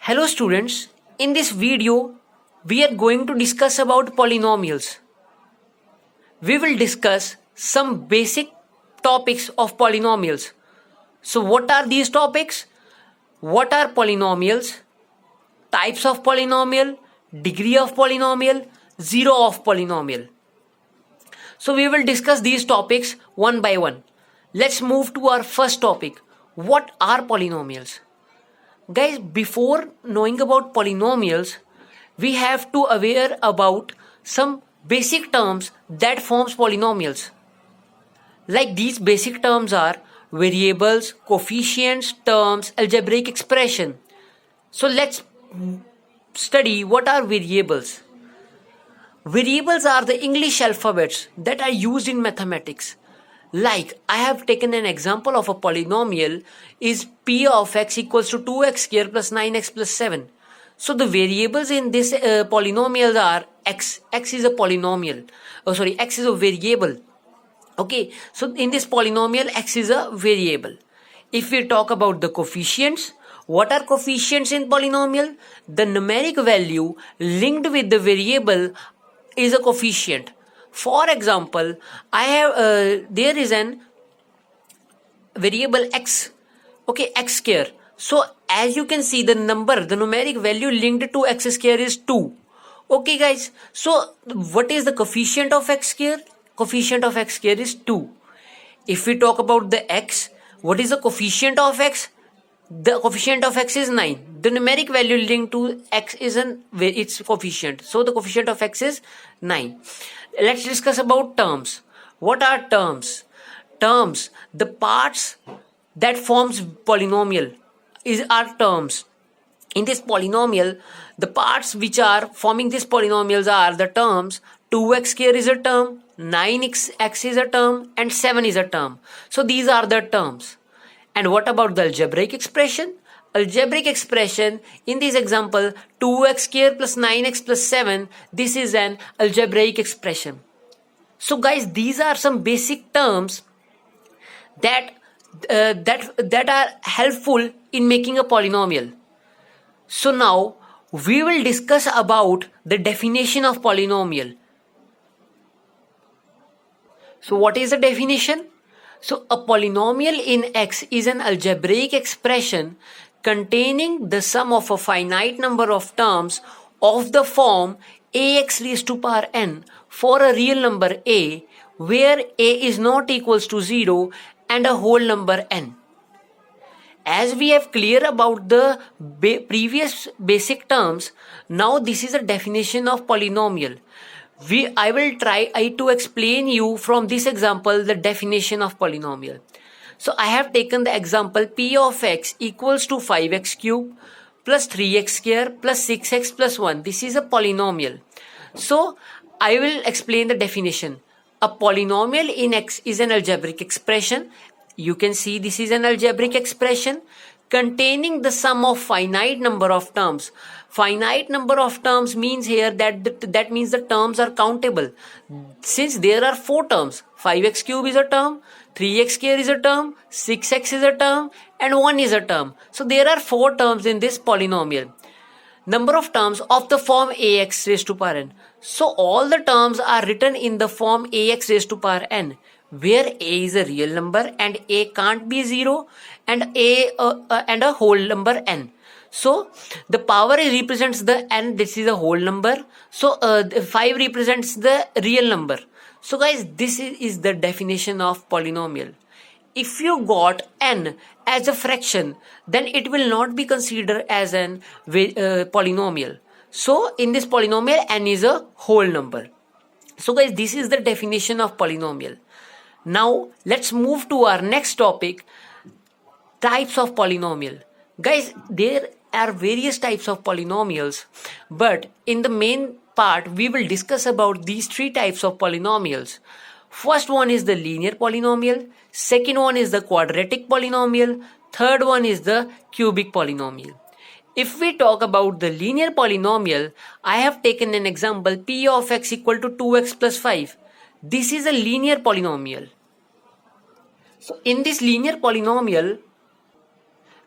Hello students, in this video we are going to discuss about polynomials. We will discuss some basic topics of polynomials. So what are these topics? What are polynomials? Types of polynomial, degree of polynomial, zero of polynomial. So we will discuss these topics one by one. Let's move to our first topic. What are polynomials? Guys, before knowing about polynomials, we have to aware about some basic terms that forms polynomials. Like these basic terms are variables, coefficients, terms, algebraic expression. So let's study what are variables. Variables are the English alphabets that are used in mathematics. Like I have taken an example of a polynomial is p of x equals to 2x square plus 9x plus 7. So the variables in this polynomial are x. X is a polynomial. X is a variable. Okay, so in this polynomial x is a variable. If we talk about the coefficients, what are coefficients in polynomial? The numeric value linked with the variable is a coefficient. For example, I have there is an variable x, okay, x square. So as you can see, the numeric value linked to x square is 2. Okay guys, so what is the coefficient of x square? Coefficient of x square is 2. If we talk about the x, what is the coefficient of x? The coefficient of x is 9. The numeric value linked to x is its coefficient. So the coefficient of x is 9. Let's discuss about terms. What are terms? Terms, the parts that forms polynomial are terms. In this polynomial, the parts which are forming this polynomials are the terms 2x square is a term, 9x is a term, and 7 is a term. So these are the terms. And what about the algebraic expression? Algebraic expression, in this example, 2x square plus 9x plus 7, this is an algebraic expression. So guys, these are some basic terms that are helpful in making a polynomial. So now we will discuss about the definition of polynomial. So what is the definition? So a polynomial in X is an algebraic expression containing the sum of a finite number of terms of the form ax raised to power n for a real number a, where a is not equals to 0 and a whole number n. As we have clear about the previous basic terms, now this is a definition of polynomial. I will try to explain you from this example the definition of polynomial. So I have taken the example p of x equals to 5x cube plus 3x square plus 6x plus 1. This is a polynomial. So I will explain the definition. A polynomial in x is an algebraic expression. You can see this is an algebraic expression containing the sum of finite number of terms. Finite number of terms means here that means the terms are countable. Since there are 4 terms, 5x cube is a term, 3x square is a term, 6x is a term, and 1 is a term. So there are 4 terms in this polynomial. Number of terms of the form ax raised to power n. So all the terms are written in the form ax raised to power n, where a is a real number and a can't be 0 and a whole number n. So the power represents the n, this is a whole number. So 5 represents the real number. So guys, this is the definition of polynomial. If you got n as a fraction, then it will not be considered as an polynomial. So in this polynomial, n is a whole number. So guys, this is the definition of polynomial. Now let's move to our next topic, types of polynomial. Guys, there are various types of polynomials, but in the main part we will discuss about these 3 types of polynomials. First one is the linear polynomial, second one is the quadratic polynomial, third one is the cubic polynomial. If we talk about the linear polynomial, I have taken an example p of x equal to 2x plus 5. This is a linear polynomial. So in this linear polynomial,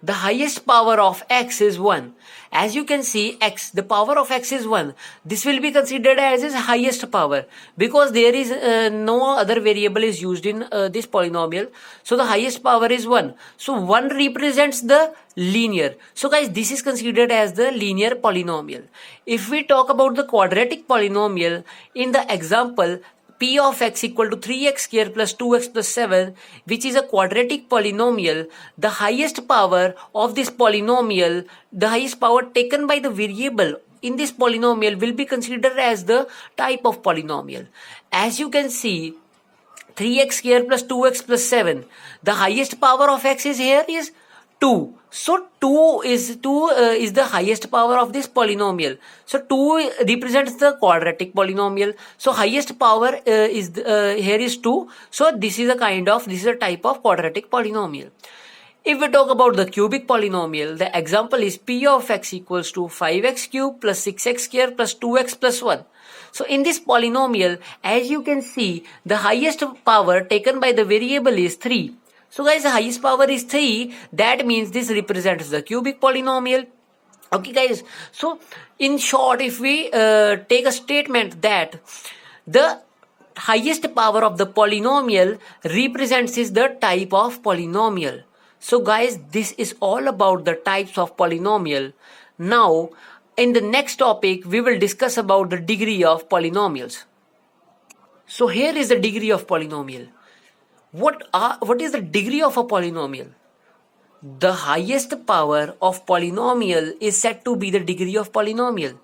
the highest power of x is 1. As you can see, x, the power of x is 1. This will be considered as its highest power because there is no other variable is used in this polynomial. So the highest power is 1. So 1 represents the linear. So guys, this is considered as the linear polynomial. If we talk about the quadratic polynomial, in the example, p of x equal to 3x square plus 2x plus 7, which is a quadratic polynomial, the highest power of this polynomial, the highest power taken by the variable in this polynomial will be considered as the type of polynomial. As you can see, 3x square plus 2x plus 7, the highest power of x is here is 2. So 2 is the highest power of this polynomial. So 2 represents the quadratic polynomial. So highest power here is 2. So this is a type of quadratic polynomial. If we talk about the cubic polynomial, the example is p of x equals to 5x cube plus 6x square plus 2x plus 1. So in this polynomial, as you can see, the highest power taken by the variable is 3. So guys, the highest power is 3. That means this represents the cubic polynomial. Okay guys. So in short, if we take a statement that the highest power of the polynomial represents is the type of polynomial. So guys, this is all about the types of polynomial. Now, in the next topic, we will discuss about the degree of polynomials. So here is the degree of polynomial. What is the degree of a polynomial? The highest power of polynomial is said to be the degree of polynomial.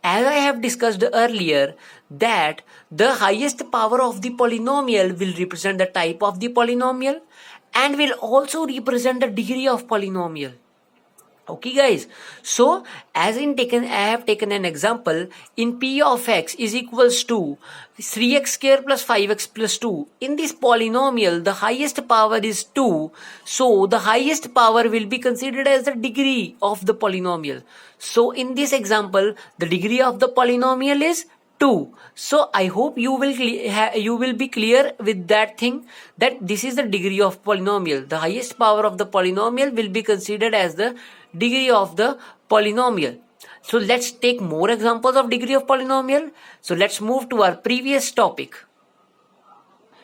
As I have discussed earlier, that the highest power of the polynomial will represent the type of the polynomial and will also represent the degree of polynomial. Okay guys, so I have taken an example in p of x is equals to 3x square plus 5x plus 2. In this polynomial, the highest power is 2. So the highest power will be considered as the degree of the polynomial. So in this example, the degree of the polynomial is 2. So I hope you will be clear with that thing, that this is the degree of polynomial. The highest power of the polynomial will be considered as the degree of the polynomial. So let's take more examples of degree of polynomial. So let's move to our previous topic.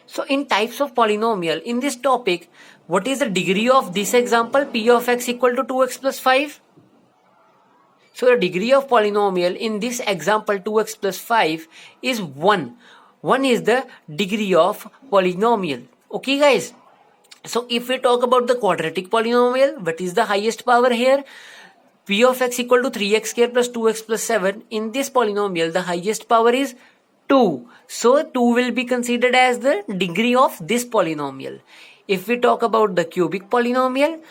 So in types of polynomial, in this topic, what is the degree of this example, p of x equal to 2x plus 5? So the degree of polynomial in this example 2x plus 5 is 1. 1 is the degree of polynomial. Okay guys. So if we talk about the quadratic polynomial, what is the highest power here? P of x equal to 3x square plus 2x plus 7. In this polynomial, the highest power is 2. So 2 will be considered as the degree of this polynomial. If we talk about the cubic polynomial,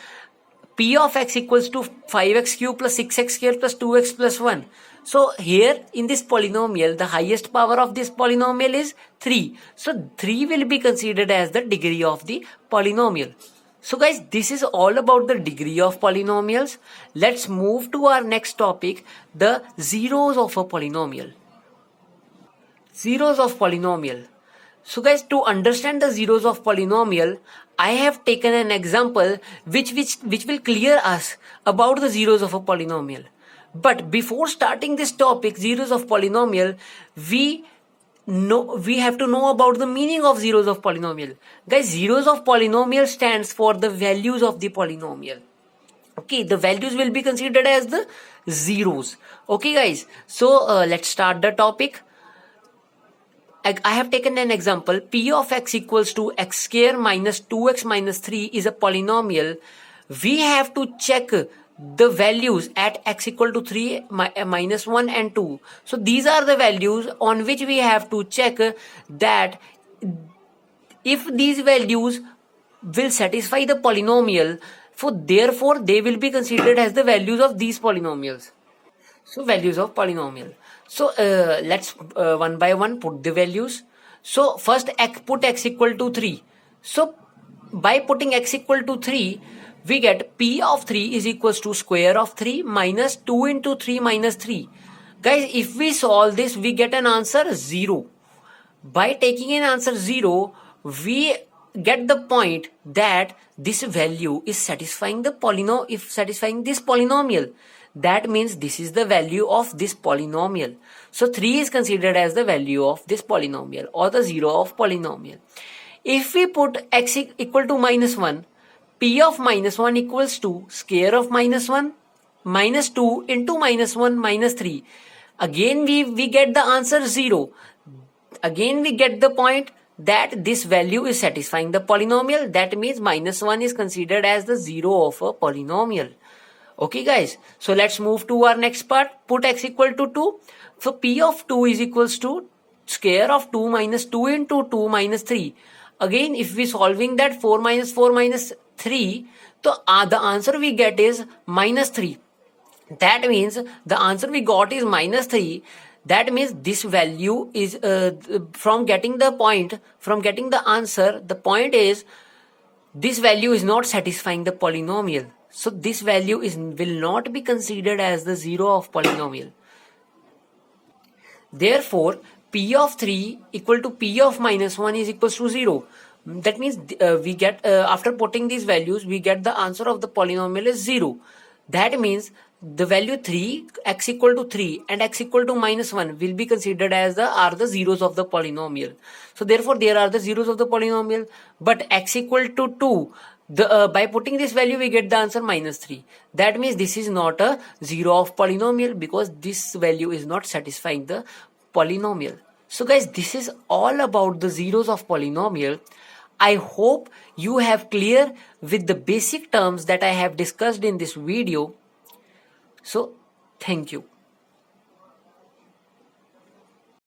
p of x equals to 5x cube plus 6x square plus 2x plus 1. So here in this polynomial, the highest power of this polynomial is 3. So 3 will be considered as the degree of the polynomial. So guys, this is all about the degree of polynomials. Let's move to our next topic, the zeros of a polynomial. Zeros of polynomial. So guys, to understand the zeros of polynomial, I have taken an example which will clear us about the zeros of a polynomial. But before starting this topic, zeros of polynomial, we have to know about the meaning of zeros of polynomial. Guys, zeros of polynomial stands for the values of the polynomial. Okay, the values will be considered as the zeros. Okay guys, so let's start the topic. I have taken an example, p of x equals to x square minus 2x minus 3 is a polynomial. We have to check the values at x equal to 3, minus 1 and 2. So these are the values on which we have to check that if these values will satisfy the polynomial, therefore they will be considered as the values of these polynomials. So values of polynomial. So let's one by one put the values. So first put x equal to 3. So by putting x equal to 3, we get p of 3 is equals to square of 3 minus 2 into 3 minus 3. Guys, if we solve this, we get an answer 0. By taking an answer 0, we get the point that this value is satisfying the satisfying this polynomial, that means this is the value of this polynomial. So 3 is considered as the value of this polynomial or the 0 of polynomial. If we put x equal to minus 1, p of minus 1 equals to square of minus 1 minus 2 into minus 1 minus 3. Again we get the answer 0. Again we get the point that this value is satisfying the polynomial. That means minus 1 is considered as the 0 of a polynomial. Okay guys, so let's move to our next part. Put x equal to 2. So p of 2 is equals to square of 2 minus 2 into 2 minus 3. Again, if we solving that 4 minus 4 minus 3, so the answer we get is minus 3. That means the answer we got is minus 3. That means this value is from getting the answer, the point is this value is not satisfying the polynomial. So this value will not be considered as the 0 of polynomial. Therefore, p of 3 equal to p of minus 1 is equals to 0. That means we get after putting these values, we get the answer of the polynomial is 0. That means the value 3, x equal to 3 and x equal to minus 1 will be considered as the zeros of the polynomial. So therefore there are the zeros of the polynomial, but x equal to 2, by putting this value we get the answer minus 3. That means this is not a 0 of polynomial because this value is not satisfying the polynomial. So guys, this is all about the zeros of polynomial. I hope you have clear with the basic terms that I have discussed in this video. So thank you.